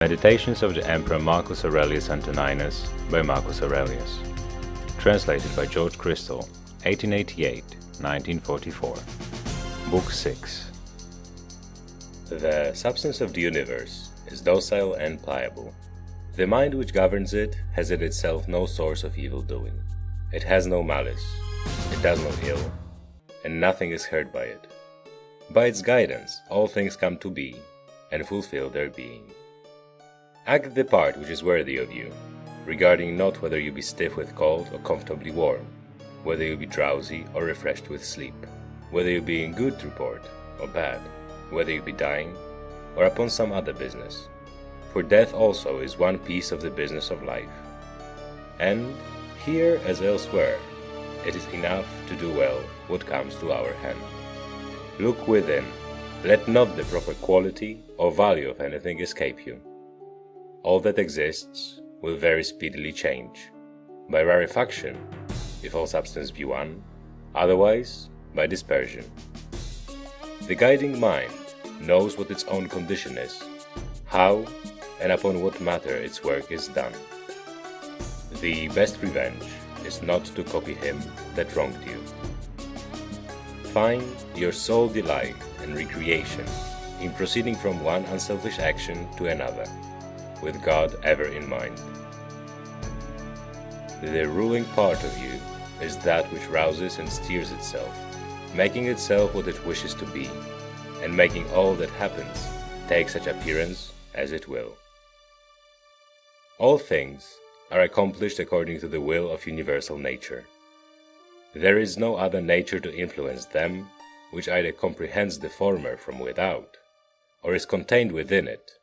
Meditations of the Emperor Marcus Aurelius Antoninus by Marcus Aurelius. Translated by George Crystal, 1888-1944. Book 6. The substance of the universe is docile and pliable. The mind which governs it has in itself no source of evil doing. It has no malice, it does no ill, and nothing is hurt by it. By its guidance all things come to be, and fulfill their being. Act the part which is worthy of you, regarding not whether you be stiff with cold or comfortably warm, whether you be drowsy or refreshed with sleep, whether you be in good report or bad, whether you be dying or upon some other business. For death also is one piece of the business of life. And, here as elsewhere, it is enough to do well what comes to our hand. Look within, let not the proper quality or value of anything escape you. All that exists will very speedily change, by rarefaction, if all substance be one, otherwise by dispersion. The guiding mind knows what its own condition is, how and upon what matter its work is done. The best revenge is not to copy him that wronged you. Find your sole delight and recreation in proceeding from one unselfish action to another, with God ever in mind. The ruling part of you is that which rouses and steers itself, making itself what it wishes to be, and making all that happens take such appearance as it will. All things are accomplished according to the will of universal nature. There is no other nature to influence them which either comprehends the former from without, or is contained within it,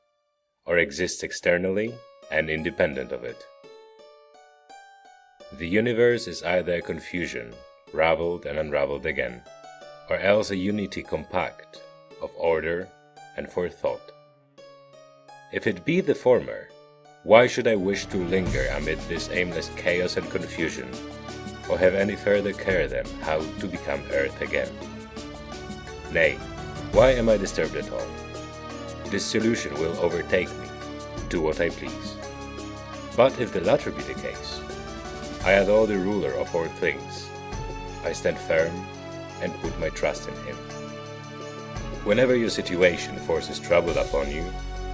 or exists externally and independent of it. The universe is either a confusion, raveled and unraveled again, or else a unity compact, of order and forethought. If it be the former, why should I wish to linger amid this aimless chaos and confusion, or have any further care than how to become earth again? Nay, why am I disturbed at all? Dissolution will overtake me, do what I please. But if the latter be the case, I adore the ruler of all things. I stand firm and put my trust in him. Whenever your situation forces trouble upon you,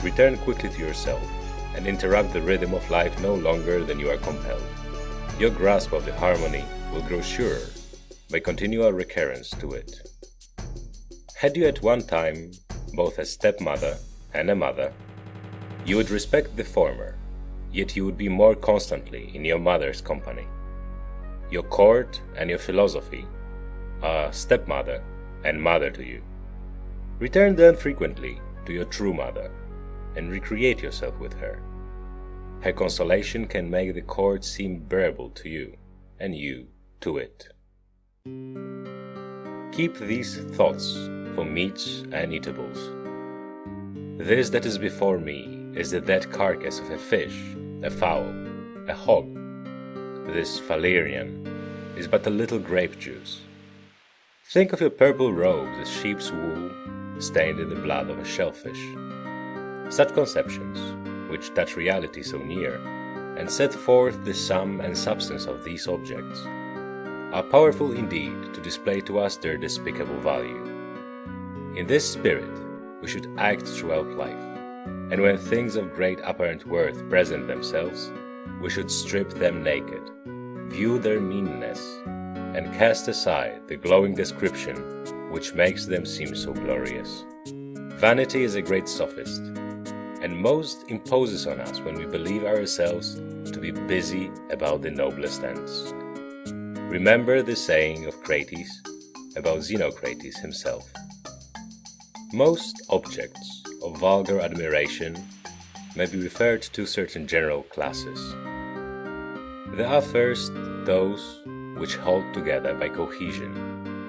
return quickly to yourself and interrupt the rhythm of life no longer than you are compelled. Your grasp of the harmony will grow surer by continual recurrence to it. Had you at one time both a stepmother and a mother, you would respect the former, yet you would be more constantly in your mother's company. Your court and your philosophy are stepmother and mother to you. Return then frequently to your true mother, and recreate yourself with her. Her consolation can make the court seem bearable to you, and you to it. Keep these thoughts for meats and eatables. This that is before me is the dead carcass of a fish, a fowl, a hog. This valerian is but a little grape juice. Think of your purple robes as sheep's wool stained in the blood of a shellfish. Such conceptions, which touch reality so near, and set forth the sum and substance of these objects, are powerful indeed to display to us their despicable value. In this spirit we should act throughout life, and when things of great apparent worth present themselves, we should strip them naked, view their meanness, and cast aside the glowing description which makes them seem so glorious. Vanity is a great sophist, and most imposes on us when we believe ourselves to be busy about the noblest ends. Remember the saying of Crates about Xenocrates himself. Most objects of vulgar admiration may be referred to certain general classes. There are first those which hold together by cohesion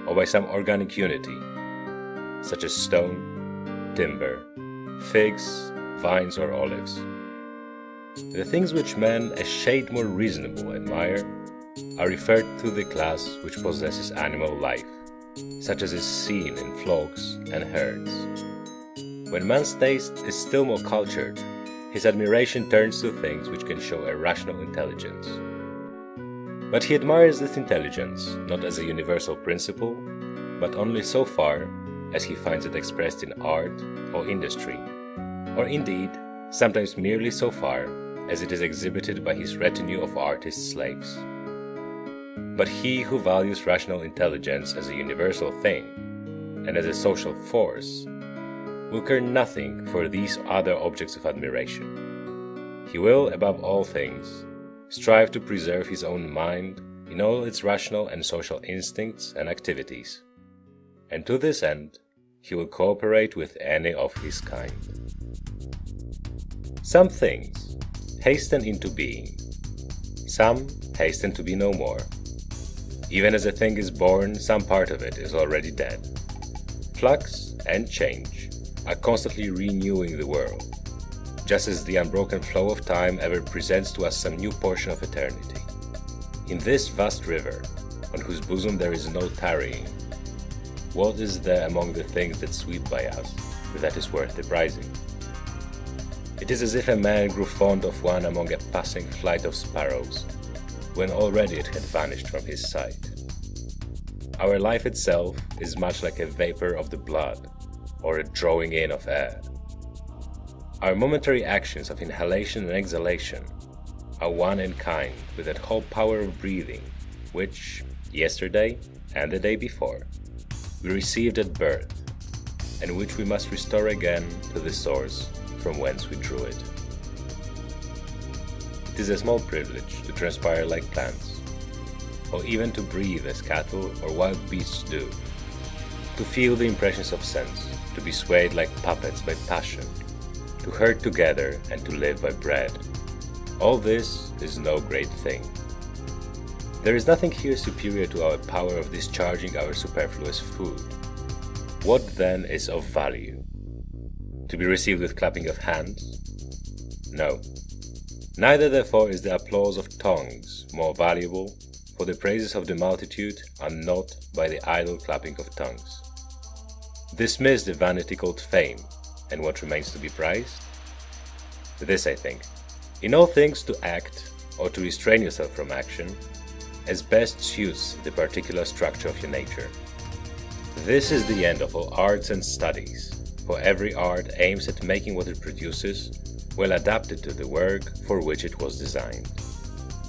or by some organic unity, such as stone, timber, figs, vines or olives. The things which men a shade more reasonable admire are referred to the class which possesses animal life, such as is seen in flocks and herds. When man's taste is still more cultured, his admiration turns to things which can show a rational intelligence. But he admires this intelligence not as a universal principle, but only so far as he finds it expressed in art or industry, or indeed, sometimes merely so far as it is exhibited by his retinue of artist slaves. But he who values rational intelligence as a universal thing, and as a social force, will care nothing for these other objects of admiration. He will, above all things, strive to preserve his own mind in all its rational and social instincts and activities, and to this end he will cooperate with any of his kind. Some things hasten into being, some hasten to be no more. Even as a thing is born, some part of it is already dead. Flux and change are constantly renewing the world, just as the unbroken flow of time ever presents to us some new portion of eternity. In this vast river, on whose bosom there is no tarrying, what is there among the things that sweep by us that is worth the prizing? It is as if a man grew fond of one among a passing flight of sparrows, when already it had vanished from his sight. Our life itself is much like a vapor of the blood, or a drawing in of air. Our momentary actions of inhalation and exhalation are one in kind with that whole power of breathing which, yesterday and the day before, we received at birth, and which we must restore again to the source from whence we drew it. It is a small privilege to transpire like plants, or even to breathe as cattle or wild beasts do, to feel the impressions of sense, to be swayed like puppets by passion, to herd together and to live by bread. All this is no great thing. There is nothing here superior to our power of discharging our superfluous food. What then is of value? To be received with clapping of hands? No. Neither therefore is the applause of tongues more valuable, for the praises of the multitude are not by the idle clapping of tongues. Dismiss the vanity called fame, and what remains to be prized? This I think, in all things to act, or to restrain yourself from action, as best suits the particular structure of your nature. This is the end of all arts and studies, for every art aims at making what it produces well adapted to the work for which it was designed.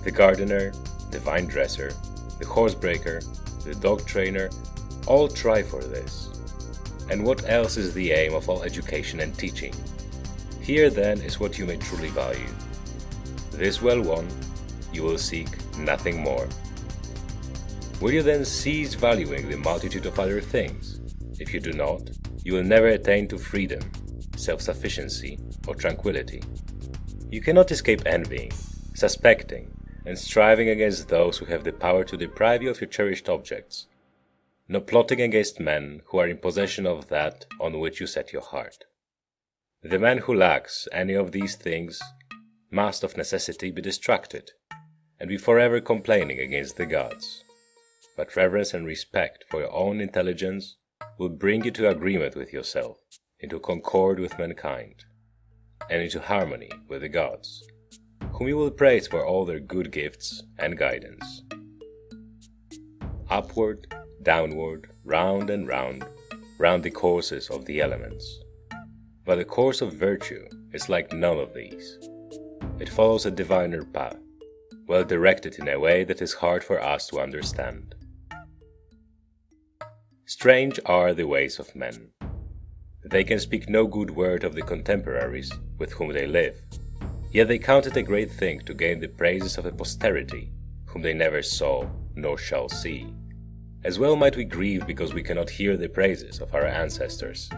The gardener, the vine dresser, the horsebreaker, the dog trainer, all try for this. And what else is the aim of all education and teaching? Here then is what you may truly value. This well won, you will seek nothing more. Will you then cease valuing the multitude of other things? If you do not, you will never attain to freedom, self-sufficiency, or tranquility. You cannot escape envying, suspecting, and striving against those who have the power to deprive you of your cherished objects, nor plotting against men who are in possession of that on which you set your heart. The man who lacks any of these things must of necessity be distracted, and be forever complaining against the gods. But reverence and respect for your own intelligence will bring you to agreement with yourself, into concord with mankind, and into harmony with the gods, whom you will praise for all their good gifts and guidance. Upward, downward, round and round the courses of the elements. But the course of virtue is like none of these. It follows a diviner path, well directed in a way that is hard for us to understand. Strange are the ways of men. They can speak no good word of the contemporaries with whom they live, yet they count it a great thing to gain the praises of a posterity whom they never saw nor shall see. As well might we grieve because we cannot hear the praises of our ancestors.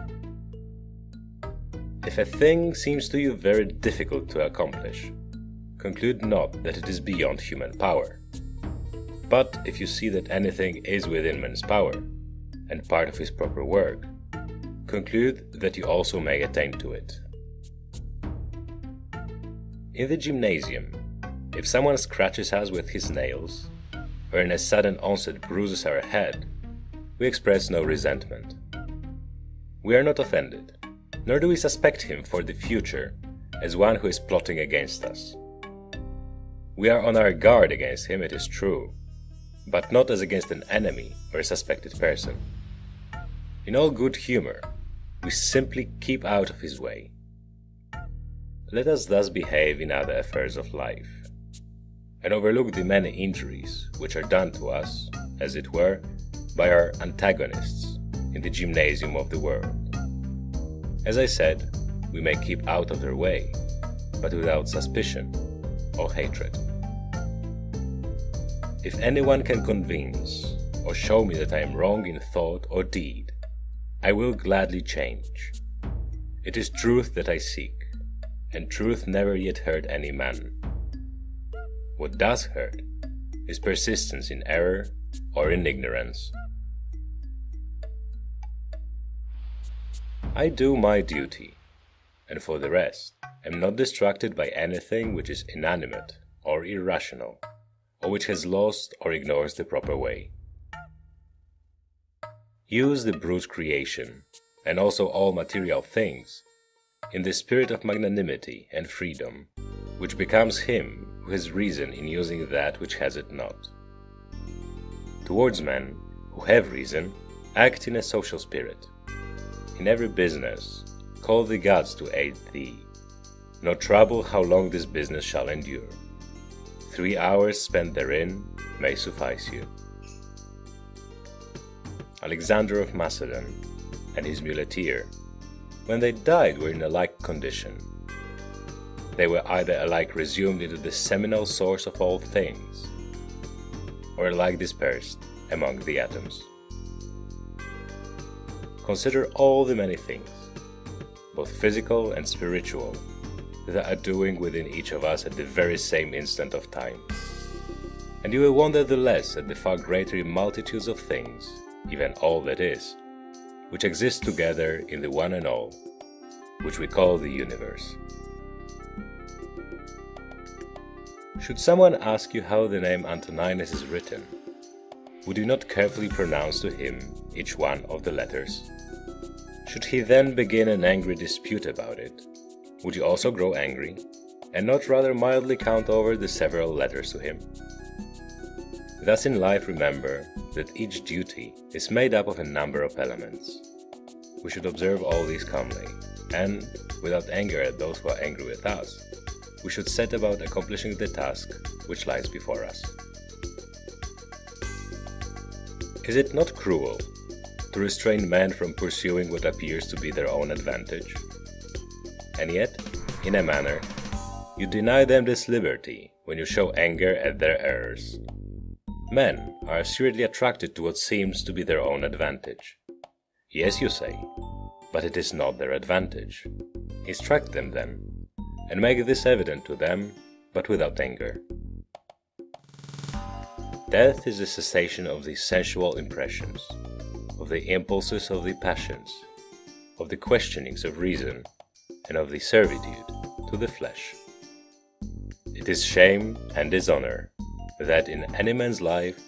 If a thing seems to you very difficult to accomplish, conclude not that it is beyond human power. But if you see that anything is within man's power, and part of his proper work, conclude that you also may attain to it. In the gymnasium, if someone scratches us with his nails, or in a sudden onset bruises our head, we express no resentment. We are not offended, nor do we suspect him for the future as one who is plotting against us. We are on our guard against him, it is true, but not as against an enemy or a suspected person. In all good humor, we simply keep out of his way. Let us thus behave in other affairs of life, and overlook the many injuries which are done to us, as it were, by our antagonists in the gymnasium of the world. As I said, we may keep out of their way, but without suspicion or hatred. If anyone can convince or show me that I am wrong in thought or deed, I will gladly change. It is truth that I seek, and truth never yet hurt any man. What does hurt is persistence in error or in ignorance. I do my duty, and for the rest am not distracted by anything which is inanimate or irrational, or which has lost or ignores the proper way. Use the brute creation, and also all material things, in the spirit of magnanimity and freedom, which becomes him who has reason in using that which has it not. Towards men who have reason, act in a social spirit. In every business, call the gods to aid thee, nor trouble how long this business shall endure. 3 hours spent therein may suffice you. Alexander of Macedon and his muleteer, when they died, were in a like condition. They were either alike resumed into the seminal source of all things, or alike dispersed among the atoms. Consider all the many things, both physical and spiritual, that are doing within each of us at the very same instant of time, and you will wonder the less at the far greater multitudes of things, even all that is, which exist together in the one and all, which we call the universe. Should someone ask you how the name Antoninus is written, would you not carefully pronounce to him each one of the letters? Should he then begin an angry dispute about it, would you also grow angry, and not rather mildly count over the several letters to him? Thus in life remember that each duty is made up of a number of elements. We should observe all these calmly, and, without anger at those who are angry with us, we should set about accomplishing the task which lies before us. Is it not cruel to restrain men from pursuing what appears to be their own advantage? And yet, in a manner, you deny them this liberty when you show anger at their errors. Men are assuredly attracted to what seems to be their own advantage. Yes, you say, but it is not their advantage. Instruct them then, and make this evident to them, but without anger. Death is the cessation of the sensual impressions, of the impulses of the passions, of the questionings of reason, and of the servitude to the flesh. It is shame and dishonor that in any man's life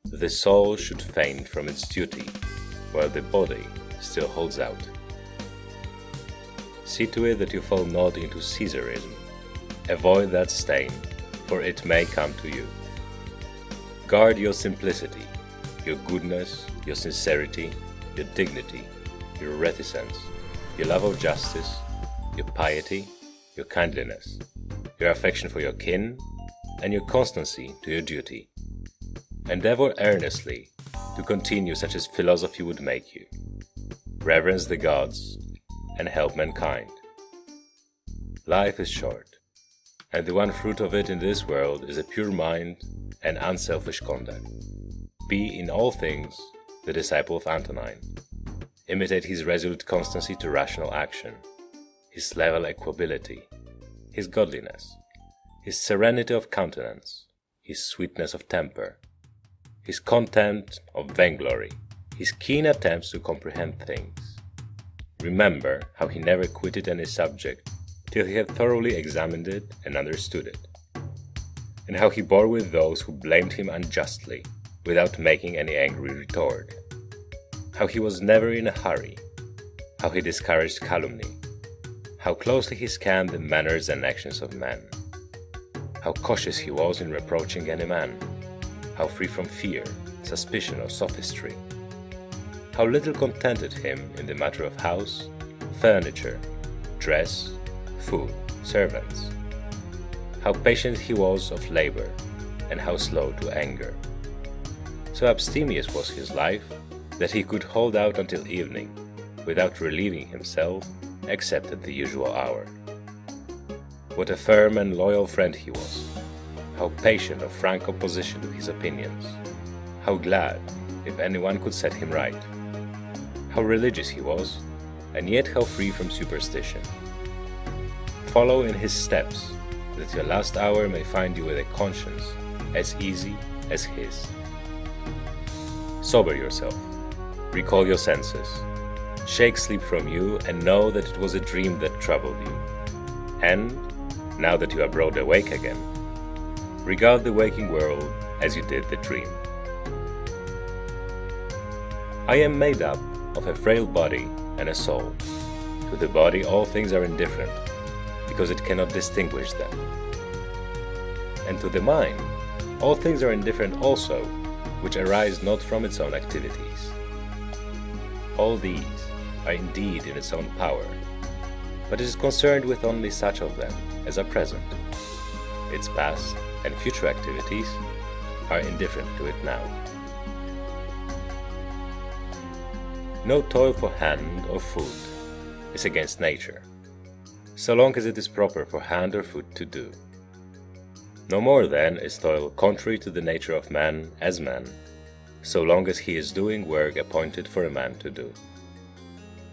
the soul should faint from its duty, while the body still holds out. See to it that you fall not into Caesarism. Avoid that stain, for it may come to you. Guard your simplicity, your goodness, your sincerity, your dignity, your reticence, your love of justice, your piety, your kindliness, your affection for your kin, and your constancy to your duty. Endeavor earnestly to continue such as philosophy would make you. Reverence the gods, and help mankind. Life is short, and the one fruit of it in this world is a pure mind and unselfish conduct. Be in all things the disciple of Antonine. Imitate his resolute constancy to rational action, his level equability, his godliness, his serenity of countenance, his sweetness of temper, his contempt of vainglory, his keen attempts to comprehend things. Remember how he never quitted any subject till he had thoroughly examined it and understood it, and how he bore with those who blamed him unjustly without making any angry retort, how he was never in a hurry, how he discouraged calumny, how closely he scanned the manners and actions of men, how cautious he was in reproaching any man, how free from fear, suspicion, or sophistry, how little contented him in the matter of house, furniture, dress, food, servants, how patient he was of labor, and how slow to anger. So abstemious was his life that he could hold out until evening without relieving himself except at the usual hour. What a firm and loyal friend he was, how patient of frank opposition to his opinions, how glad if anyone could set him right, how religious he was, and yet how free from superstition. Follow in his steps, that your last hour may find you with a conscience as easy as his. Sober yourself, recall your senses, shake sleep from you, and know that it was a dream that troubled you. And, now that you are broad awake again, regard the waking world as you did the dream. I am made up of a frail body and a soul. To the body all things are indifferent, because it cannot distinguish them. And to the mind, all things are indifferent also, which arise not from its own activities. All these are indeed in its own power, but it is concerned with only such of them as are present. Its past and future activities are indifferent to it now. No toil for hand or foot is against nature, so long as it is proper for hand or foot to do. No more then is toil contrary to the nature of man as man, so long as he is doing work appointed for a man to do.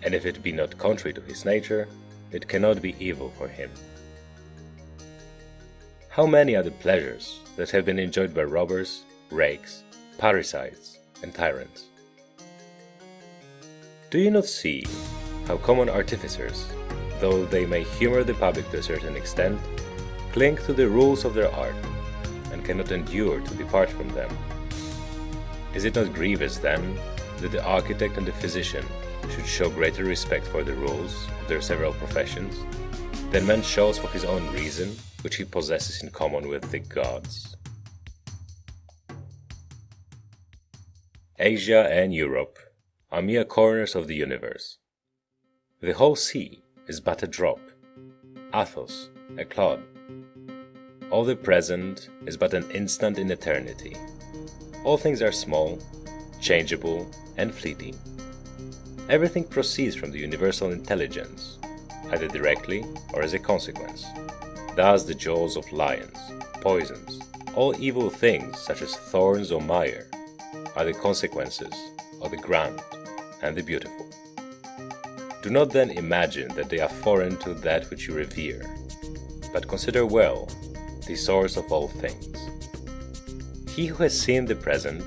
And if it be not contrary to his nature, it cannot be evil for him. How many are the pleasures that have been enjoyed by robbers, rakes, parricides, and tyrants? Do you not see how common artificers, though they may humor the public to a certain extent, cling to the rules of their art, and cannot endure to depart from them? Is it not grievous, then, that the architect and the physician should show greater respect for the rules of their several professions than man shows for his own reason, which he possesses in common with the gods? Asia and Europe are mere corners of the universe. The whole sea is but a drop, Athos a clod. All the present is but an instant in eternity. All things are small, changeable, and fleeting. Everything proceeds from the universal intelligence, either directly or as a consequence. Thus the jaws of lions, poisons, all evil things such as thorns or mire, are the consequences of the grand and the beautiful. Do not then imagine that they are foreign to that which you revere, but consider well the source of all things. He who has seen the present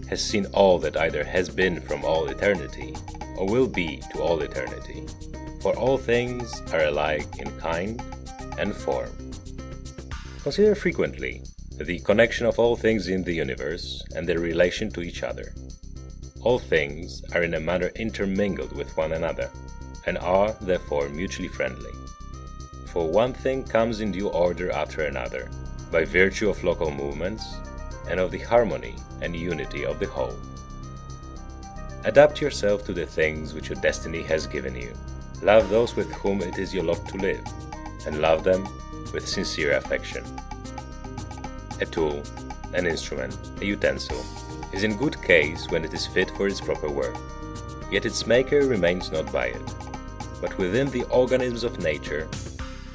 has seen all that either has been from all eternity or will be to all eternity, for all things are alike in kind and form. Consider frequently the connection of all things in the universe and their relation to each other. All things are in a manner intermingled with one another, and are therefore mutually friendly. For one thing comes in due order after another, by virtue of local movements, and of the harmony and unity of the whole. Adapt yourself to the things which your destiny has given you. Love those with whom it is your lot to live, and love them with sincere affection. A tool, an instrument, a utensil, is in good case when it is fit for its proper work, yet its maker remains not by it. But within the organisms of nature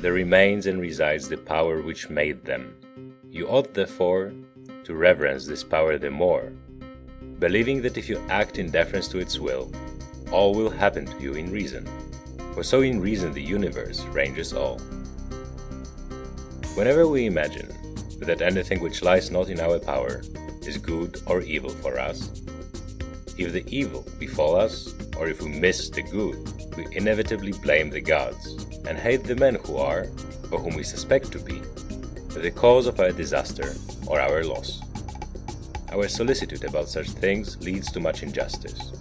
there remains and resides the power which made them. You ought therefore to reverence this power the more, believing that if you act in deference to its will, all will happen to you in reason, for so in reason the universe ranges all. Whenever we imagine that anything which lies not in our power is good or evil for us, if the evil befall us, or if we miss the good, we inevitably blame the gods, and hate the men who are, or whom we suspect to be, the cause of our disaster or our loss. Our solicitude about such things leads to much injustice.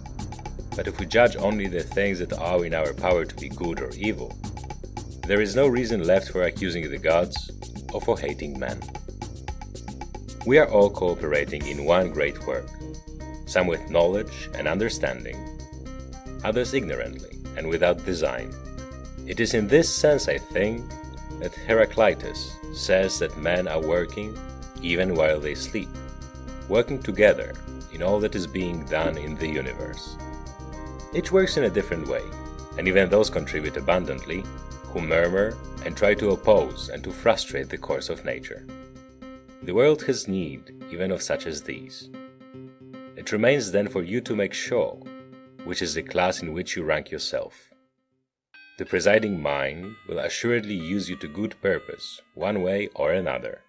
But if we judge only the things that are in our power to be good or evil, there is no reason left for accusing the gods or for hating men. We are all cooperating in one great work, some with knowledge and understanding, others ignorantly and without design. It is in this sense, I think, that Heraclitus says that men are working even while they sleep, working together in all that is being done in the universe. Each works in a different way, and even those contribute abundantly who murmur and try to oppose and to frustrate the course of nature. The world has need even of such as these. It remains then for you to make sure which is the class in which you rank yourself. The presiding mind will assuredly use you to good purpose one way or another,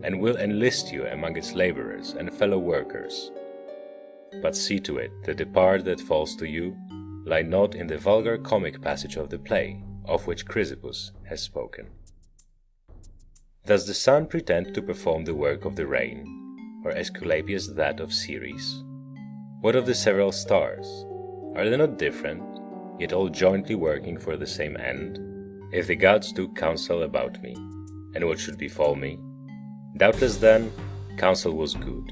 and will enlist you among its laborers and fellow workers. But see to it that the part that falls to you lie not in the vulgar comic passage of the play, of which Chrysippus has spoken. Does the sun pretend to perform the work of the rain, or Aesculapius that of Ceres? What of the several stars? Are they not different, yet all jointly working for the same end? If the gods took counsel about me, and what should befall me, doubtless then counsel was good.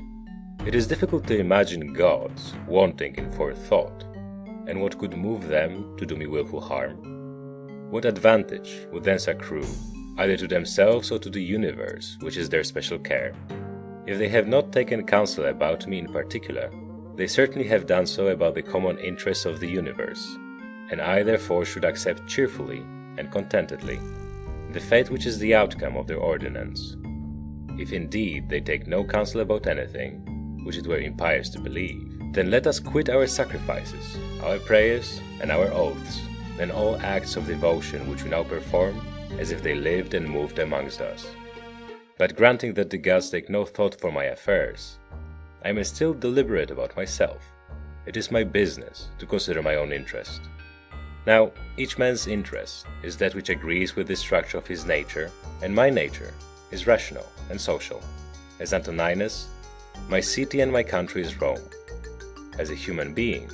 It is difficult to imagine gods wanting in forethought, and what could move them to do me wilful harm? What advantage would thence accrue, either to themselves or to the universe, which is their special care? If they have not taken counsel about me in particular, they certainly have done so about the common interests of the universe, and I therefore should accept cheerfully and contentedly the fate which is the outcome of their ordinance. If indeed they take no counsel about anything, which it were impious to believe, then let us quit our sacrifices, our prayers, and our oaths, and all acts of devotion which we now perform, as if they lived and moved amongst us. But granting that the gods take no thought for my affairs, I am still deliberate about myself. It is my business to consider my own interest. Now, each man's interest is that which agrees with the structure of his nature, and my nature is rational and social. As Antoninus, my city and my country is Rome. As a human being,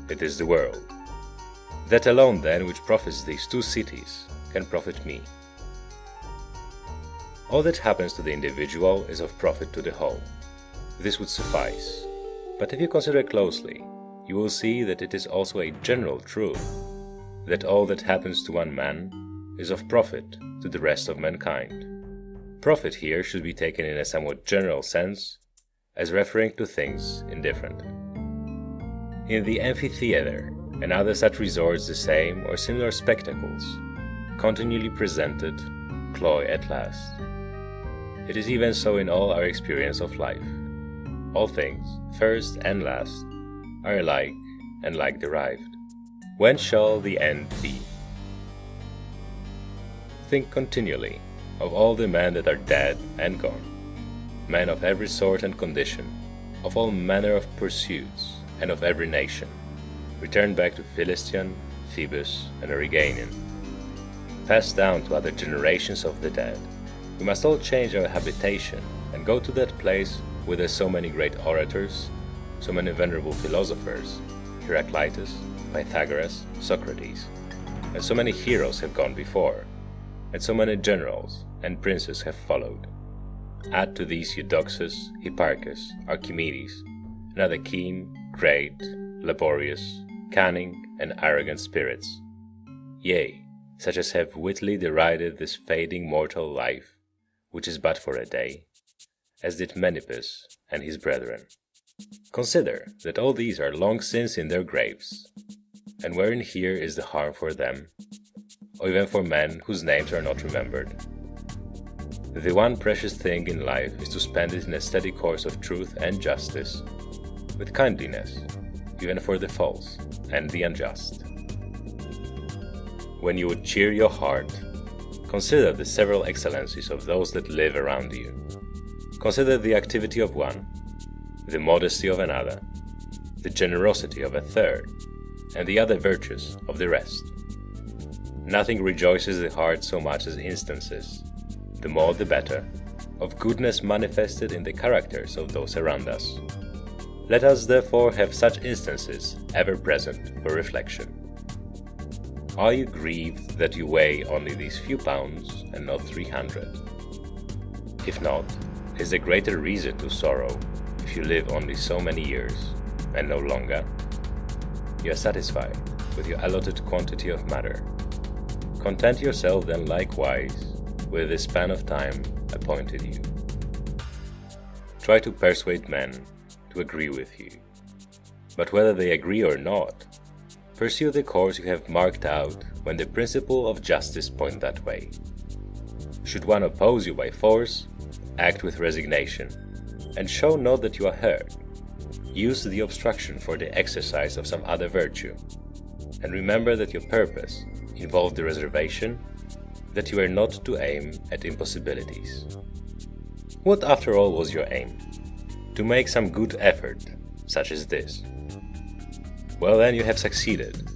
it is the world. That alone, then, which profits these two cities can profit me. All that happens to the individual is of profit to the whole. This would suffice. But if you consider closely, you will see that it is also a general truth that all that happens to one man is of profit to the rest of mankind. Profit here should be taken in a somewhat general sense, as referring to things indifferent. In the amphitheater and other such resorts, the same or similar spectacles, continually presented, cloy at last. It is even so in all our experience of life. All things, first and last, are alike and like derived. When shall the end be? Think continually of all the men that are dead and gone, men of every sort and condition, of all manner of pursuits, and of every nation, returned back to Philistion, Phoebus, and Origanian, passed down to other generations of the dead. We must all change our habitation and go to that place whither so many great orators, so many venerable philosophers, Heraclitus, Pythagoras, Socrates, and so many heroes have gone before, and so many generals and princes have followed. Add to these Eudoxus, Hipparchus, Archimedes, and other keen, great, laborious, cunning, and arrogant spirits, yea, such as have wittily derided this fading mortal life, which is but for a day, as did Menippus and his brethren. Consider that all these are long since in their graves, and wherein here is the harm for them, or even for men whose names are not remembered. The one precious thing in life is to spend it in a steady course of truth and justice, with kindliness, even for the false and the unjust. When you would cheer your heart, consider the several excellencies of those that live around you. Consider the activity of one, the modesty of another, the generosity of a third, and the other virtues of the rest. Nothing rejoices the heart so much as instances, the more the better, of goodness manifested in the characters of those around us. Let us therefore have such instances ever present for reflection. Are you grieved that you weigh only these few pounds and not 300? If not, is there greater reason to sorrow if you live only so many years and no longer? You are satisfied with your allotted quantity of matter. Content yourself then likewise with the span of time appointed you. Try to persuade men to agree with you, but whether they agree or not, pursue the course you have marked out when the principle of justice point that way. Should one oppose you by force, act with resignation, and show not that you are hurt. Use the obstruction for the exercise of some other virtue, and remember that your purpose involved the reservation that you are not to aim at impossibilities. What after all was your aim? To make some good effort, such as this. Well then you have succeeded,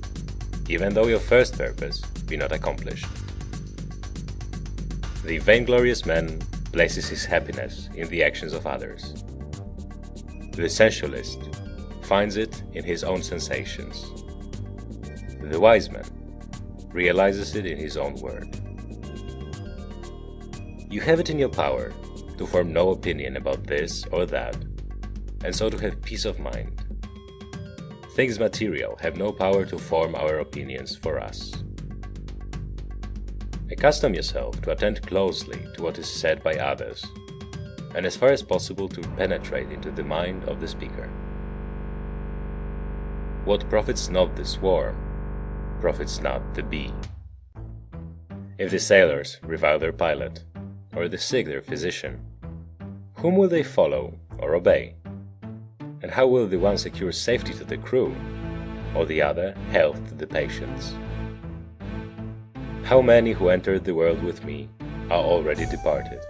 even though your first purpose be not accomplished. The vainglorious man places his happiness in the actions of others. The sensualist finds it in his own sensations. The wise man realizes it in his own word. You have it in your power to form no opinion about this or that, and so to have peace of mind. Things material have no power to form our opinions for us. Accustom yourself to attend closely to what is said by others, and as far as possible to penetrate into the mind of the speaker. What profits not the swarm, profits not the bee. If the sailors revile their pilot, or the sick their physician, whom will they follow or obey? And how will the one secure safety to the crew, or the other health to the patients? How many who entered the world with me are already departed?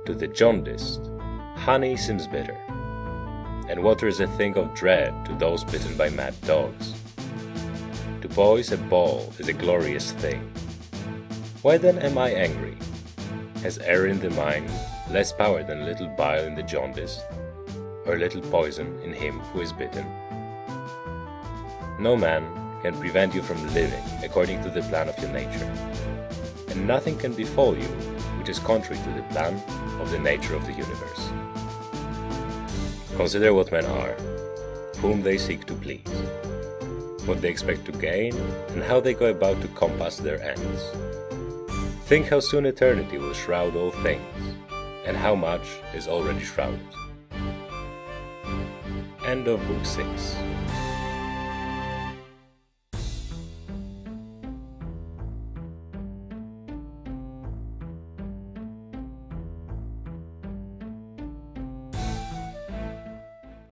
To the jaundiced, honey seems bitter, and water is a thing of dread to those bitten by mad dogs. To boys a ball is a glorious thing. Why then am I angry? Has error in the mind less power than little bile in the jaundiced, or little poison in him who is bitten? No man can prevent you from living according to the plan of your nature, and nothing can befall you which is contrary to the plan of the nature of the universe. Consider what men are, whom they seek to please, what they expect to gain, and how they go about to compass their ends. Think how soon eternity will shroud all things, and how much is already shrouded. End of Book 6.